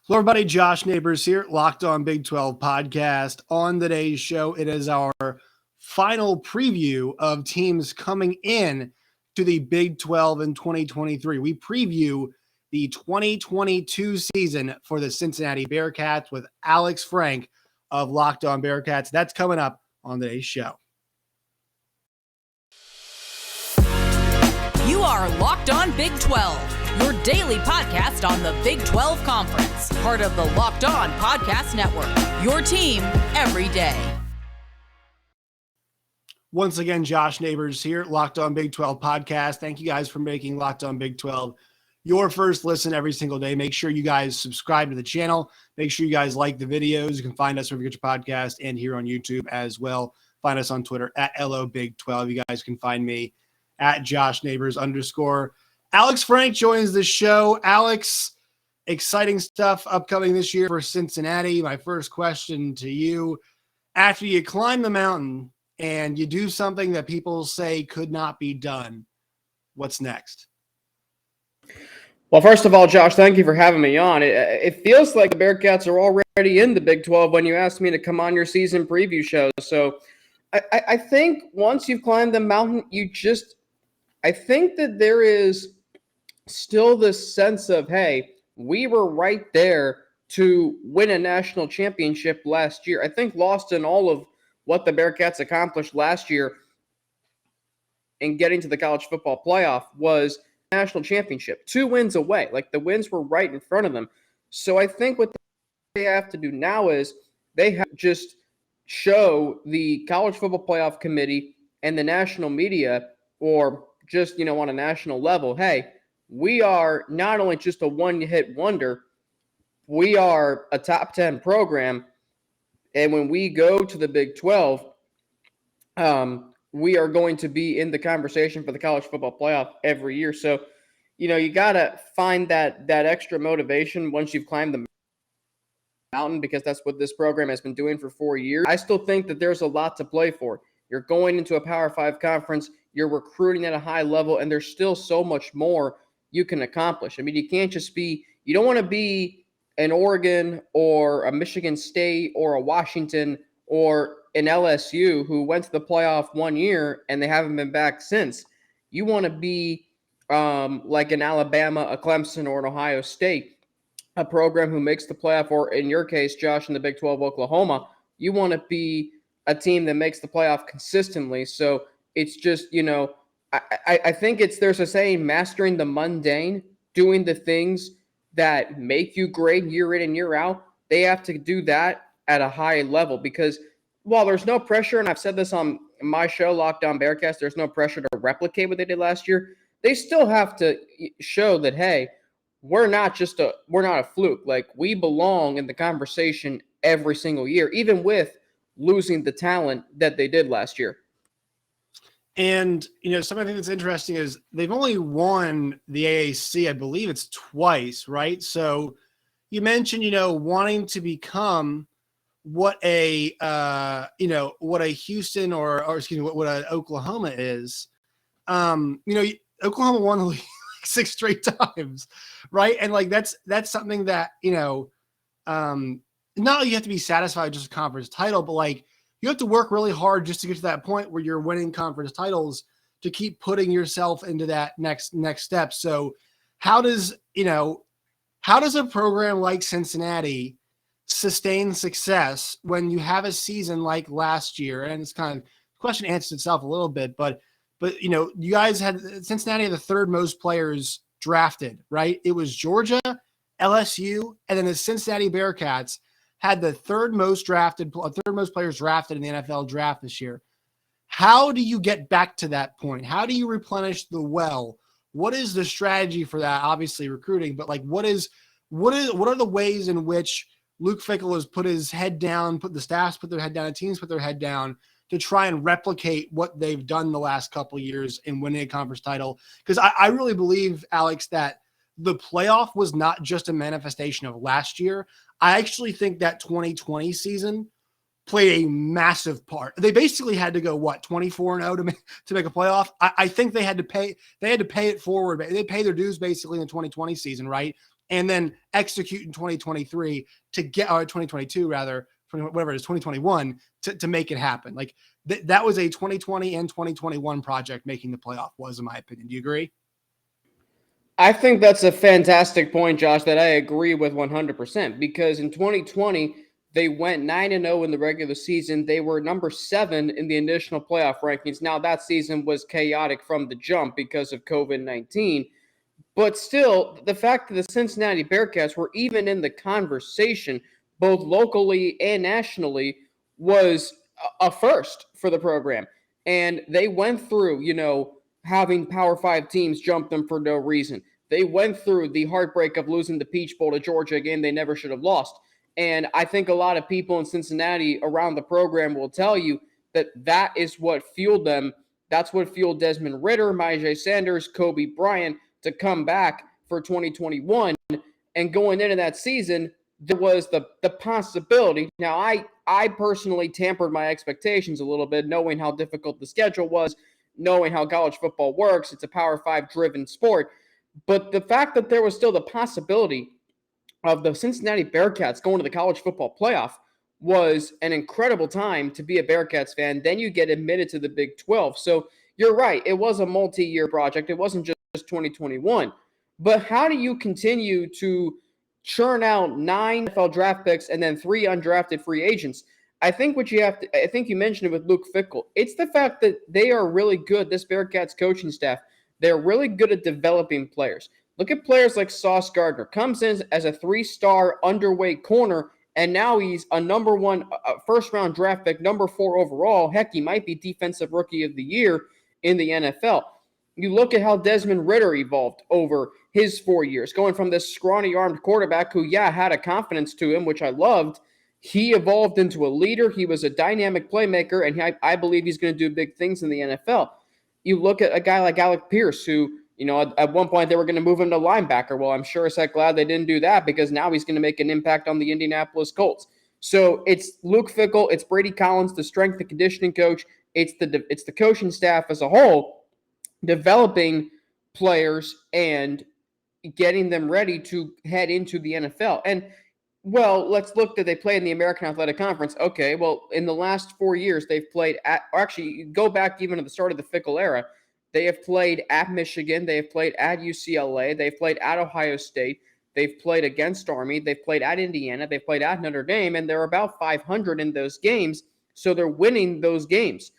Hello, everybody. Josh Neighbors here, Locked On Big 12 podcast. On today's show, it is our final preview of teams coming in to the Big 12 in 2023. We preview the 2022 season for the Cincinnati Bearcats with Alex Frank of Locked On Bearcats. That's coming up on today's show. You are Locked On Big 12. Your daily podcast on the Big 12 Conference, part of the Locked On Podcast Network, your team every day. Once again, Josh Neighbors here, Locked On Big 12 podcast. Thank you guys for making Locked On Big 12 your first listen every single day. Make sure you guys subscribe to the channel. Make sure you guys like the videos. You can find us wherever you get your podcast and here on YouTube as well. Find us on Twitter at LOBig12. You guys can find me at Josh Neighbors _. Alex Frank joins the show. Alex, exciting stuff upcoming this year for Cincinnati. My first question to you, after you climb the mountain and you do something that people say could not be done, what's next? Well, first of all, Josh, thank you for having me on. It feels like the Bearcats are already in the Big 12 when you asked me to come on your season preview show. So I think once you've climbed the mountain, I think that there is still this sense of, hey, we were right there to win a national championship last year. I think lost in all of what the Bearcats accomplished last year in getting to the college football playoff was national championship. 2 wins away. Like, the wins were right in front of them. So I think what they have to do now is they have to just show the college football playoff committee and the national media, or just, on a national level, hey, we are not only just a one-hit wonder, we are a top 10 program. And when we go to the Big 12, we are going to be in the conversation for the college football playoff every year. So, you got to find that extra motivation once you've climbed the mountain, because that's what this program has been doing for 4 years. I still think that there's a lot to play for. You're going into a Power 5 conference, you're recruiting at a high level, and there's still so much more you can accomplish. I mean, you don't want to be an Oregon or a Michigan State or a Washington or an LSU who went to the playoff 1 year and they haven't been back since. You want to be like an Alabama, a Clemson, or an Ohio State, a program who makes the playoff, or in your case, Josh, in the Big 12, Oklahoma. You want to be a team that makes the playoff consistently. So it's just, I think there's a saying, mastering the mundane, doing the things that make you great year in and year out. They have to do that at a high level, because while there's no pressure, and I've said this on my show, Locked On Bearcats, there's no pressure to replicate what they did last year. They still have to show that, hey, we're not a fluke. Like, we belong in the conversation every single year, even with losing the talent that they did last year. And, something that's interesting is they've only won the AAC, I believe it's twice, right? So you mentioned, wanting to become what a Houston or excuse me, what a Oklahoma is. Oklahoma won the league 6 straight times, right? And like, that's something that, not only you have to be satisfied with just a conference title, but like, you have to work really hard just to get to that point where you're winning conference titles to keep putting yourself into that next step. So how does a program like Cincinnati sustain success when you have a season like last year? And it's kind of, the question answers itself a little bit, but you guys had Cincinnati had the 3rd most players drafted, right? It was Georgia, LSU, and then the Cincinnati Bearcats had the 3rd most players drafted in the NFL draft this year. How do you get back to that point? How do you replenish the well? What is the strategy for that? Obviously recruiting, but like, what are the ways in which Luke Fickell has put his head down, the staffs put their head down, and teams put their head down to try and replicate what they've done the last couple of years in winning a conference title? Because I really believe, Alex, that the playoff was not just a manifestation of last year. I actually think that 2020 season played a massive part. They basically had to go 24-0 to make a playoff. I think they had to pay it forward. They pay their dues basically in the 2020 season, right? and then execute in 2023 to get, or 2022 rather, whatever it is, 2021 to make it happen. Like that was a 2020 and 2021 project making the playoff was, in my opinion. Do you agree? I think that's a fantastic point, Josh, that I agree with 100%, because in 2020, they went 9-0 in the regular season. They were number 7 in the initial playoff rankings. Now, that season was chaotic from the jump because of COVID-19. But still, the fact that the Cincinnati Bearcats were even in the conversation, both locally and nationally, was a first for the program. And they went through, having Power 5 teams jump them for no reason. They went through the heartbreak of losing the Peach Bowl to Georgia, a game they never should have lost. And I think a lot of people in Cincinnati around the program will tell you that that is what fueled them. That's what fueled Desmond Ridder, Myjai Sanders, Kobe Bryant to come back for 2021. And going into that season, there was the possibility. Now, I personally tampered my expectations a little bit, knowing how difficult the schedule was, knowing how college football works. It's a Power 5 driven sport. But the fact that there was still the possibility of the Cincinnati Bearcats going to the college football playoff was an incredible time to be a Bearcats fan. Then you get admitted to the Big 12. So you're right. It was a multi-year project. It wasn't just 2021. But how do you continue to churn out 9 NFL draft picks and then 3 undrafted free agents? I think you mentioned it with Luke Fickell. It's the fact that they are really good, this Bearcats coaching staff. They're really good at developing players. Look at players like Sauce Gardner. Comes in as a 3-star underweight corner, and now he's a number 1 first-round draft pick, number 4 overall. Heck, he might be Defensive Rookie of the Year in the NFL. You look at how Desmond Ridder evolved over his 4 years, going from this scrawny-armed quarterback who, had a confidence to him, which I loved. He evolved into a leader. He was a dynamic playmaker, and I believe he's going to do big things in the NFL. You look at a guy like Alec Pierce, who, at one point they were going to move him to linebacker. Well, I'm sure as heck glad they didn't do that, because now he's going to make an impact on the Indianapolis Colts. So it's Luke Fickell, it's Brady Collins, the strength and conditioning coach. It's the coaching staff as a whole, developing players and getting them ready to head into the NFL. And, well, let's look that they play in the American Athletic Conference. Okay, well, in the last 4 years, they've played go back even to the start of the Fickell era. They have played at Michigan. They have played at UCLA. They've played at Ohio State. They've played against Army. They've played at Indiana. They've played at Notre Dame, and they're about 500 in those games. So they're winning those games.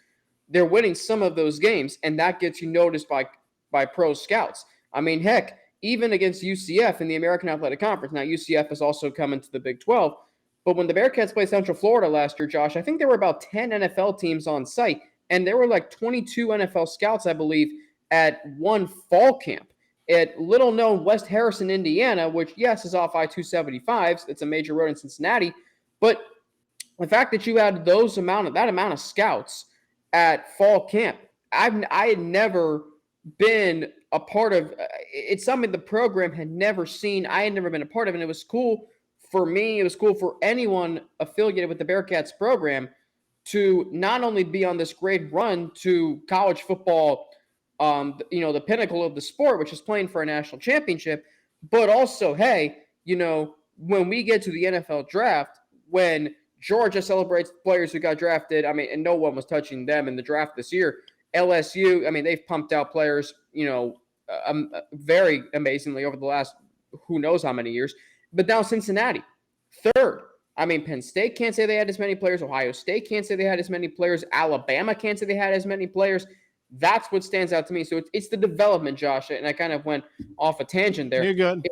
They're winning some of those games, and that gets you noticed by pro scouts. I mean, heck, even against UCF in the American Athletic Conference. Now, UCF has also come into the Big 12. But when the Bearcats played Central Florida last year, Josh, I think there were about 10 NFL teams on site. And there were like 22 NFL scouts, I believe, at one fall camp at little-known West Harrison, Indiana, which, yes, is off I-275. It's a major road in Cincinnati. But the fact that you had that amount of scouts at fall camp, I had never been a part of. It's something the program had never seen. I had never been a part of, and it was cool for me. It was cool for anyone affiliated with the Bearcats program to not only be on this great run to college football, the pinnacle of the sport, which is playing for a national championship, but also, hey, when we get to the NFL draft, when Georgia celebrates players who got drafted, and no one was touching them in the draft this year. LSU, they've pumped out players, very amazingly over the last who knows how many years. But now Cincinnati, third. Penn State can't say they had as many players. Ohio State can't say they had as many players. Alabama can't say they had as many players. That's what stands out to me. So it's the development, Josh, and I kind of went off a tangent there. You're good.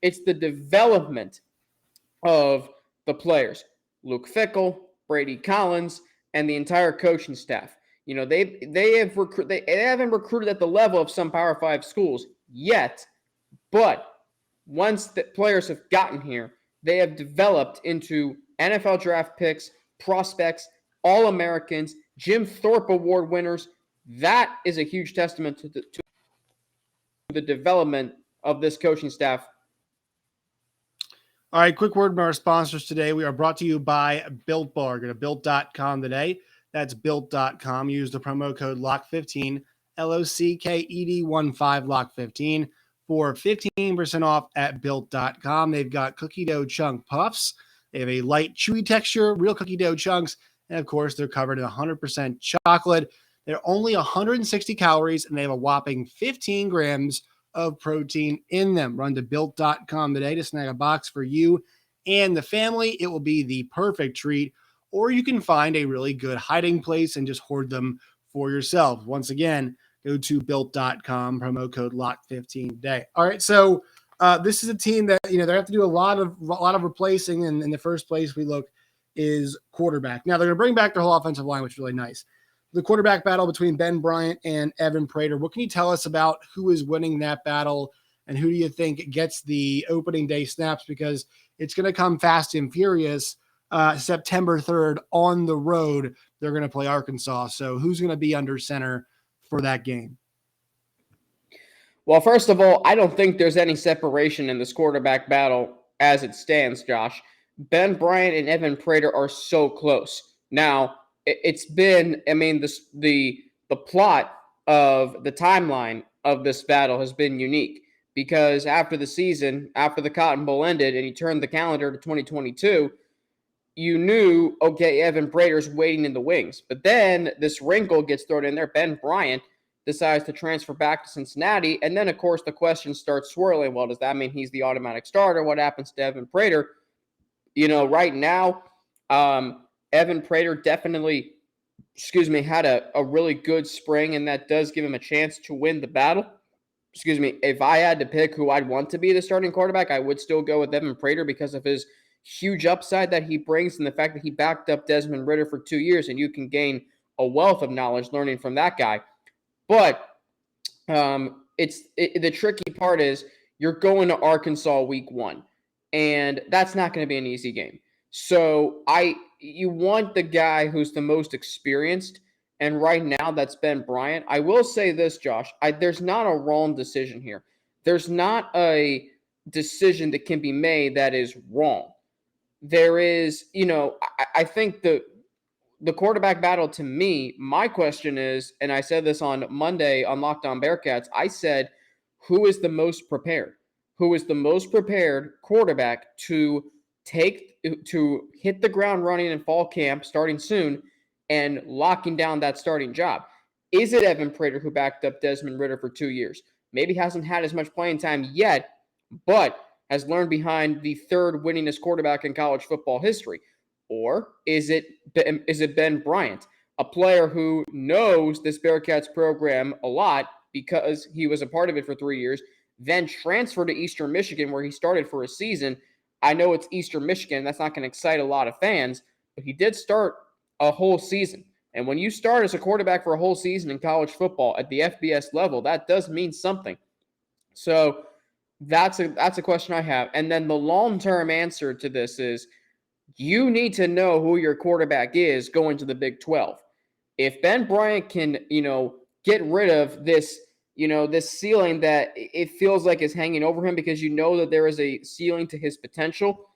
It's the development of the players. Luke Fickell, Brady Collins, and the entire coaching staff. They haven't recruited at the level of some Power 5 schools yet, but once the players have gotten here, they have developed into NFL draft picks, prospects, All-Americans, Jim Thorpe Award winners. That is a huge testament to the development of this coaching staff. All right, quick word from our sponsors today. We are brought to you by Built Bar. Go to built.com today. That's built.com. Use the promo code LOCK15, LOCKED15, LOCK15 for 15% off at built.com. They've got cookie dough chunk puffs. They have a light, chewy texture, real cookie dough chunks. And of course, they're covered in 100% chocolate. They're only 160 calories, and they have a whopping 15 grams of protein in them. Run to built.com today to snag a box for you and the family. It will be the perfect treat, or you can find a really good hiding place and just hoard them for yourself. Once again, go to built.com, promo code LOCK15 today. All right, so this is a team that, they have to do a lot of replacing, and in the first place we look is quarterback. Now they're going to bring back their whole offensive line, which is really nice. The quarterback battle between Ben Bryant and Evan Prater. What can you tell us about who is winning that battle, and who do you think gets the opening day snaps? Because it's going to come fast and furious. September 3rd on the road, they're going to play Arkansas. So who's going to be under center for that game? Well, first of all, I don't think there's any separation in this quarterback battle as it stands, Josh. Ben Bryant and Evan Prater are so close. Now, it's been, the plot of the timeline of this battle has been unique, because after the season, after the Cotton Bowl ended and he turned the calendar to 2022, you knew, okay, Evan Prater's waiting in the wings. But then this wrinkle gets thrown in there. Ben Bryant decides to transfer back to Cincinnati. And then, of course, the question starts swirling. Well, does that mean he's the automatic starter? What happens to Evan Prater? Right now, Evan Prater definitely, had a really good spring, and that does give him a chance to win the battle. If I had to pick who I'd want to be the starting quarterback, I would still go with Evan Prater because of his huge upside that he brings and the fact that he backed up Desmond Ridder for 2 years, and you can gain a wealth of knowledge learning from that guy. But the tricky part is you're going to Arkansas week 1, and that's not going to be an easy game. So you want the guy who's the most experienced, and right now that's Ben Bryant. I will say this, Josh, there's not a wrong decision here. There's not a decision that can be made that is wrong. There is, I think the quarterback battle, to me, my question is, and I said this on Monday on Locked On Bearcats, I said, who is the most prepared? Who is the most prepared quarterback to hit the ground running in fall camp starting soon and locking down that starting job? Is it Evan Prater, who backed up Desmond Ridder for 2 years? Maybe hasn't had as much playing time yet, but has learned behind the third winningest quarterback in college football history? Or is it Ben Bryant, a player who knows this Bearcats program a lot because he was a part of it for 3 years, then transferred to Eastern Michigan where he started for a season? I know it's Eastern Michigan. That's not going to excite a lot of fans, but he did start a whole season. And when you start as a quarterback for a whole season in college football at the FBS level, that does mean something. So that's a question I have. And then the long-term answer to this is you need to know who your quarterback is going to the Big 12. If Ben Bryant can, get rid of this, this ceiling that it feels like is hanging over him, because that there is a ceiling to his potential.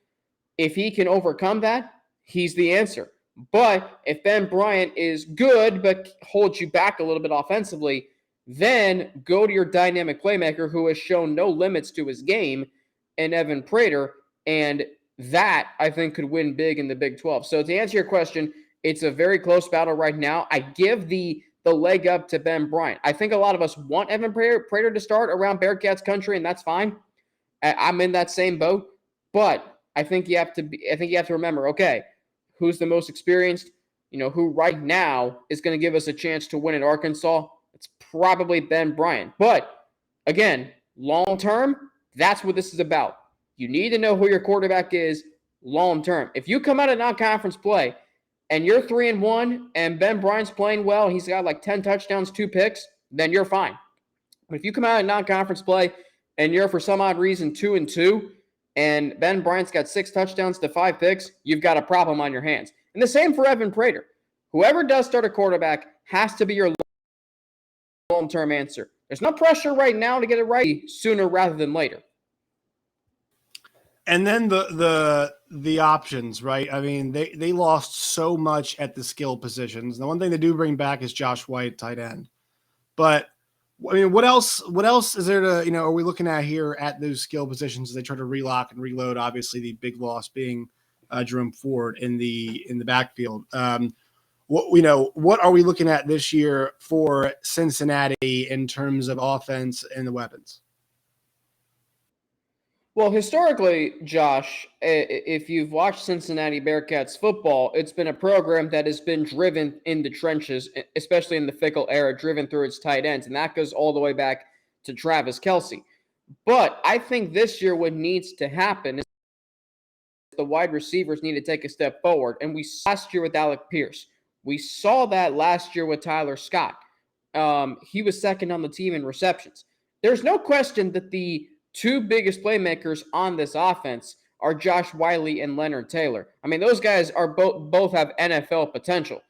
If he can overcome that, he's the answer. But if Ben Bryant is good but holds you back a little bit offensively, then go to your dynamic playmaker who has shown no limits to his game, and Evan Prater, and that, I think, could win big in the Big 12. So to answer your question, it's a very close battle right now. I give the leg up to Ben Bryant. I think a lot of us want Evan Prater to start around Bearcats country, and that's fine. I'm in that same boat. But I think you have to remember, okay, who's the most experienced? Who right now is going to give us a chance to win at Arkansas? It's probably Ben Bryant. But again, long term, that's what this is about. You need to know who your quarterback is long term. If you come out of non-conference play and you're 3-1 and Ben Bryant's playing well, he's got like 10 touchdowns, 2 picks, then you're fine. But if you come out of non-conference play and you're for some odd reason 2-2 and Ben Bryant's got 6 touchdowns to 5 picks, you've got a problem on your hands. And the same for Evan Prater. Whoever does start a quarterback has to be your long-term answer. There's no pressure right now to get it right sooner rather than later. And then the options, right? I mean, they lost so much at the skill positions. The one thing they do bring back is Josh White, tight end. But I mean, what else is there to, are we looking at here at those skill positions as they try to relock and reload? Obviously, the big loss being Jerome Ford in the backfield. What are we looking at this year for Cincinnati in terms of offense and the weapons? Well, historically, Josh, if you've watched Cincinnati Bearcats football, it's been a program that has been driven in the trenches, especially in the Fickle era, driven through its tight ends. And that goes all the way back to Travis Kelce. But I think this year what needs to happen is the wide receivers need to take a step forward. And we saw last year with Alec Pierce. We saw that last year with Tyler Scott. He was second on the team in receptions. There's no question that the two biggest playmakers on this offense are Josh Wiley and Leonard Taylor. I mean, those guys are both have NFL potential.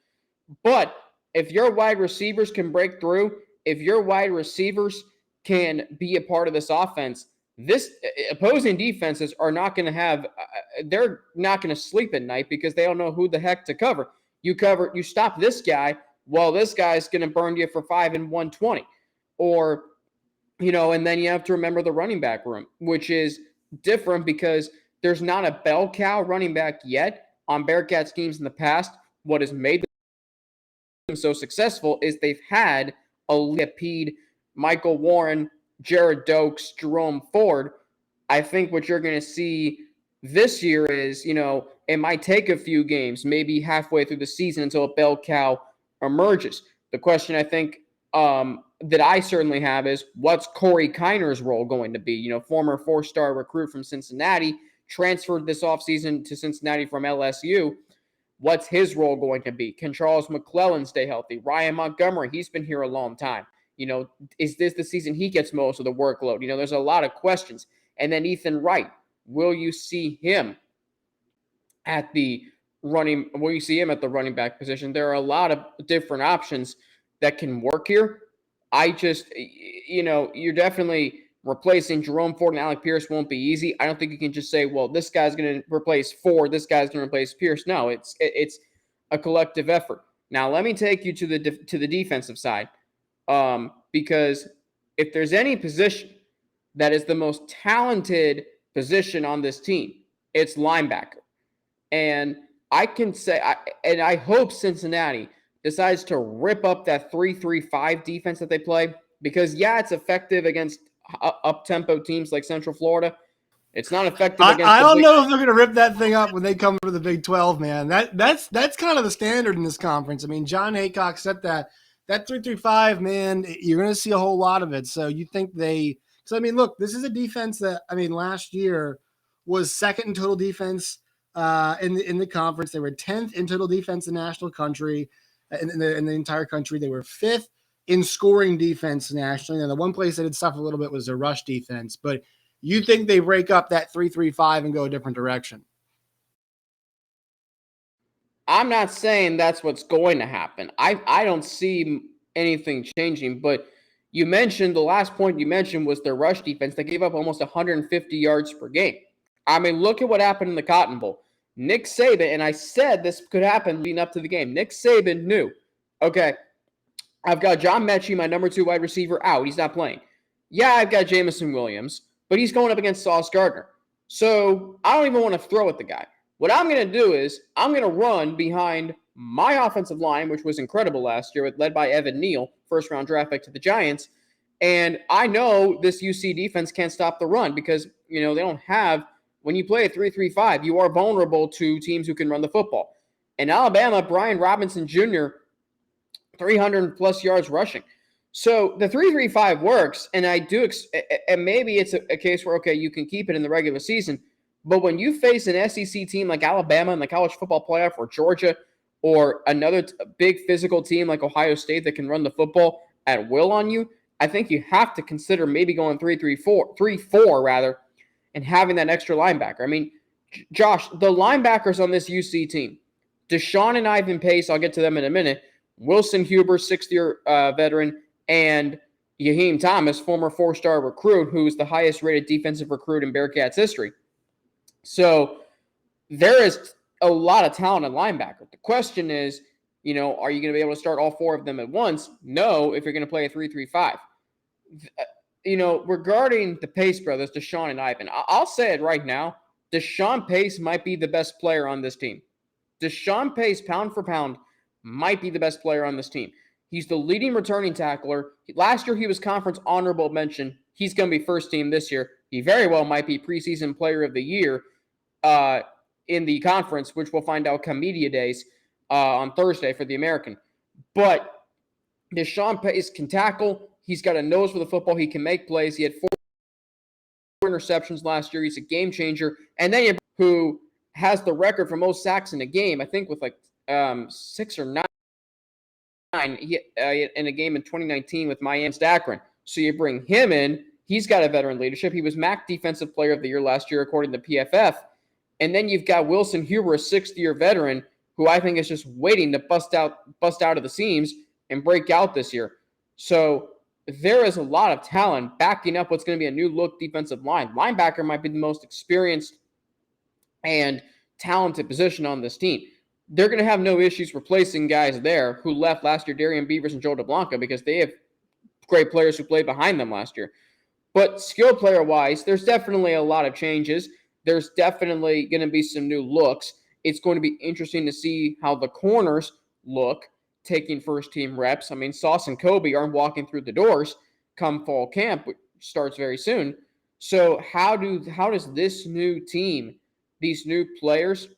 But if your wide receivers can break through, if your wide receivers can be a part of this offense, this opposing defenses are not going to have they're not going to sleep at night because they don't know who the heck to cover. You stop this guy, well, this guy's going to burn you for 5 and 120. Or and then you have to remember the running back room, which is different because there's not a bell cow running back yet on Bearcats teams in the past. What has made them so successful is they've had a Lapid, Michael Warren, Jared Dokes, Jerome Ford. I think what you're going to see this year is, it might take a few games, maybe halfway through the season until a bell cow emerges. The question I think that I certainly have is, what's Corey Kiner's role going to be? Former 4-star recruit from Cincinnati, transferred this offseason to Cincinnati from LSU. What's his role going to be? Can Charles McClellan stay healthy? Ryan Montgomery, he's been here a long time. Is this the season he gets most of the workload? There's a lot of questions. And then Ethan Wright, will you see him at the running running back position? There are a lot of different options that can work here. I just, you're definitely replacing Jerome Ford and Alec Pierce won't be easy. I don't think you can just say, well, this guy's going to replace Ford, this guy's going to replace Pierce. No, it's a collective effort. Now, let me take you to the defensive side, because if there's any position that is the most talented position on this team, it's linebacker. And I can say, I hope Cincinnati decides to rip up that 3-3-5 defense that they play, because it's effective against up-tempo teams like Central Florida. It's not effective against I don't know if they're going to rip that thing up when they come to the Big 12, man. That's kind of the standard in this conference. I mean, John Haycock said that 3-3-5, man, you're going to see a whole lot of it. So you think look, this is a defense that, last year was second in total defense in the conference. They were 10th in total defense in the national country. In the entire country, they were 5th in scoring defense nationally. And the one place they did stuff a little bit was their rush defense. But you think they break up that 3-3-5 and go a different direction? I'm not saying that's what's going to happen. I don't see anything changing. But the last point you mentioned was their rush defense. They gave up almost 150 yards per game. Look at what happened in the Cotton Bowl. Nick Saban, and I said this could happen leading up to the game. Nick Saban knew, okay, I've got John Mechie, my number 2 wide receiver, out. He's not playing. I've got Jamison Williams, but he's going up against Sauce Gardner. So I don't even want to throw at the guy. What I'm going to do is I'm going to run behind my offensive line, which was incredible last year, led by Evan Neal, first-round draft pick to the Giants. And I know this UC defense can't stop the run because, they don't have – when you play a 3-3-5, you are vulnerable to teams who can run the football. In Alabama, Brian Robinson Jr., 300-plus yards rushing. So the 3-3-5 works, and and maybe it's a case where, okay, you can keep it in the regular season, but when you face an SEC team like Alabama in the college football playoff, or Georgia, or another big physical team like Ohio State that can run the football at will on you, I think you have to consider maybe going 3-4 rather, and having that extra linebacker. Josh, the linebackers on this UC team, Deshaun and Ivan Pace, I'll get to them in a minute, Wilson Huber, 6th-year veteran, and Yaheem Thomas, former 4-star recruit, who's the highest-rated defensive recruit in Bearcats history. So there is a lot of talent at linebacker. The question is, are you going to be able to start all 4 of them at once? No, if you're going to play a 3-3-5. regarding the Pace brothers, Deshaun and Ivan, I'll say it right now. Deshaun Pace might be the best player on this team. Deshaun Pace, pound for pound, might be the best player on this team. He's the leading returning tackler. Last year, he was conference honorable mention. He's going to be first team this year. He very well might be preseason player of the year in the conference, which we'll find out come media days on Thursday for the American. But Deshaun Pace can tackle. He's got a nose for the football. He can make plays. He had 4 interceptions last year. He's a game changer. And then who has the record for most sacks in a game, I think with 6 or 9 in a game in 2019 with Miami's Akron. So you bring him in. He's got a veteran leadership. He was MAC Defensive Player of the Year last year, according to PFF. And then you've got Wilson Huber, a 6th-year veteran, who I think is just waiting to bust out of the seams and break out this year. So there is a lot of talent backing up what's going to be a new look defensive line. Linebacker might be the most experienced and talented position on this team. They're going to have no issues replacing guys there who left last year, Darian Beavers and Joe DeBlanca, because they have great players who played behind them last year. But skill player-wise, there's definitely a lot of changes. There's definitely going to be some new looks. It's going to be interesting to see how the corners look taking first-team reps. I mean, Sauce and Kobe aren't walking through the doors come fall camp, which starts very soon. So how does this new team, these new players,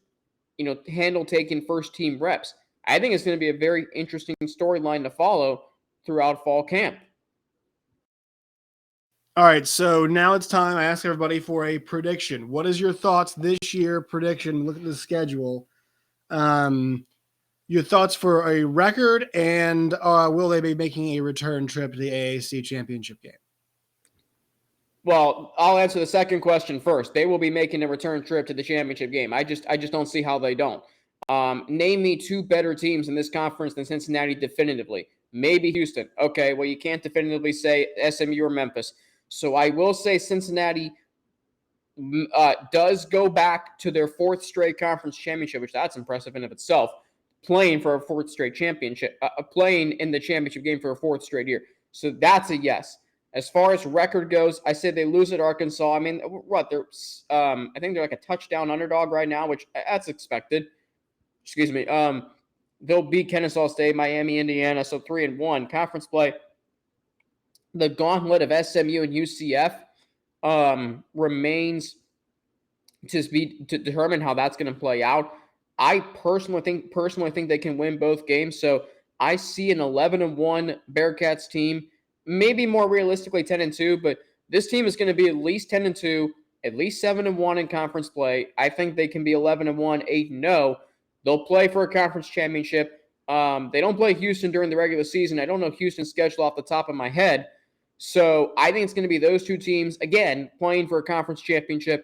handle taking first-team reps? I think it's going to be a very interesting storyline to follow throughout fall camp. All right, so now it's time. I ask everybody for a prediction. What is your thoughts this year? Prediction. Look at the schedule. Your thoughts for a record, and will they be making a return trip to the AAC championship game? Well, I'll answer the second question first. They will be making a return trip to the championship game. I just don't see how they don't. Name me 2 better teams in this conference than Cincinnati definitively. Maybe Houston. Okay, well, you can't definitively say SMU or Memphis. So I will say Cincinnati does go back to their 4th straight conference championship, which that's impressive in of itself, playing for a 4th straight championship, playing in the championship game for a 4th straight year. So that's a yes. As far as record goes, I say they lose at Arkansas. I mean, they're I think they're like a touchdown underdog right now, which that's expected. Excuse me. They'll beat Kennesaw State, Miami, Indiana, so 3-1 conference play. The gauntlet of SMU and UCF remains to determine how that's going to play out. I personally think they can win both games. So I see an 11-1 Bearcats team, maybe more realistically 10-2, but this team is going to be at least 10-2, at least 7-1 in conference play. I think they can be 11-1, 8-0. They'll play for a conference championship. They don't play Houston during the regular season. I don't know Houston's schedule off the top of my head. So I think it's going to be those 2 teams, again, playing for a conference championship.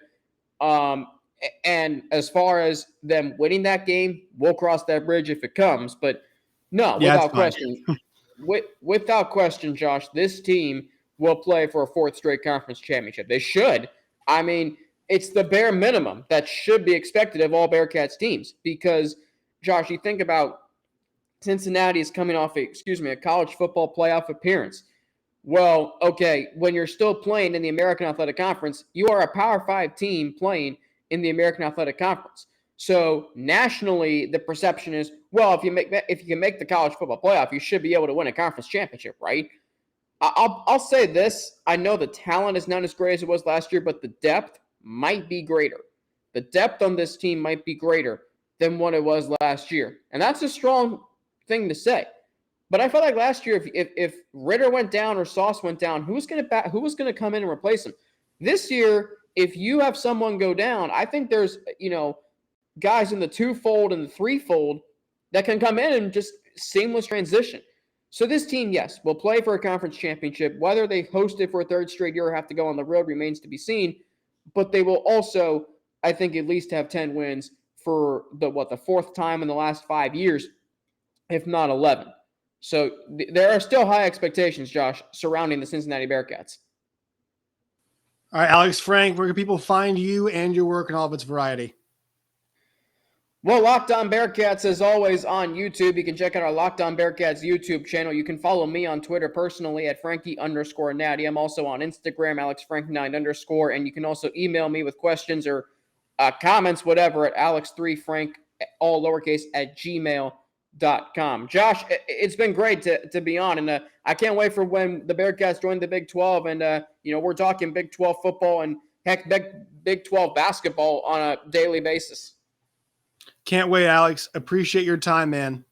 And as far as them winning that game, we'll cross that bridge if it comes. But no, without question, without question, Josh, this team will play for a 4th straight conference championship. They should. I mean, it's the bare minimum that should be expected of all Bearcats teams because, Josh, you think about Cincinnati is coming off a college football playoff appearance. Well, okay, when you're still playing in the American Athletic Conference, you are a Power 5 team playing in the American Athletic Conference. So nationally, the perception is, well, if you can make the college football playoff, you should be able to win a conference championship, right? I'll say this. I know the talent is not as great as it was last year, but the depth might be greater. The depth on this team might be greater than what it was last year. And that's a strong thing to say. But I felt like last year, if Ritter went down or Sauce went down, who was going to come in and replace him? This year, if you have someone go down, I think there's guys in the 2-fold and the 3-fold that can come in and just seamless transition. So this team, yes, will play for a conference championship. Whether they host it for a 3rd straight year or have to go on the road remains to be seen. But they will also, I think, at least have 10 wins for the 4th time in the last 5 years, if not 11. So there are still high expectations, Josh, surrounding the Cincinnati Bearcats. All right, Alex Frank, where can people find you and your work and all of its variety? Well, Locked On Bearcats is always on YouTube. You can check out our Locked On Bearcats YouTube channel. You can follow me on Twitter personally at Frankie_Natty. I'm also on Instagram, AlexFrank9_, and you can also email me with questions or comments, whatever, at Alex3Frank, all lowercase, at gmail.com. Josh, it's been great to be on, and I can't wait for when the Bearcats join the Big 12, and we're talking Big 12 football and heck, Big 12 basketball on a daily basis. Can't wait, Alex. Appreciate your time, man.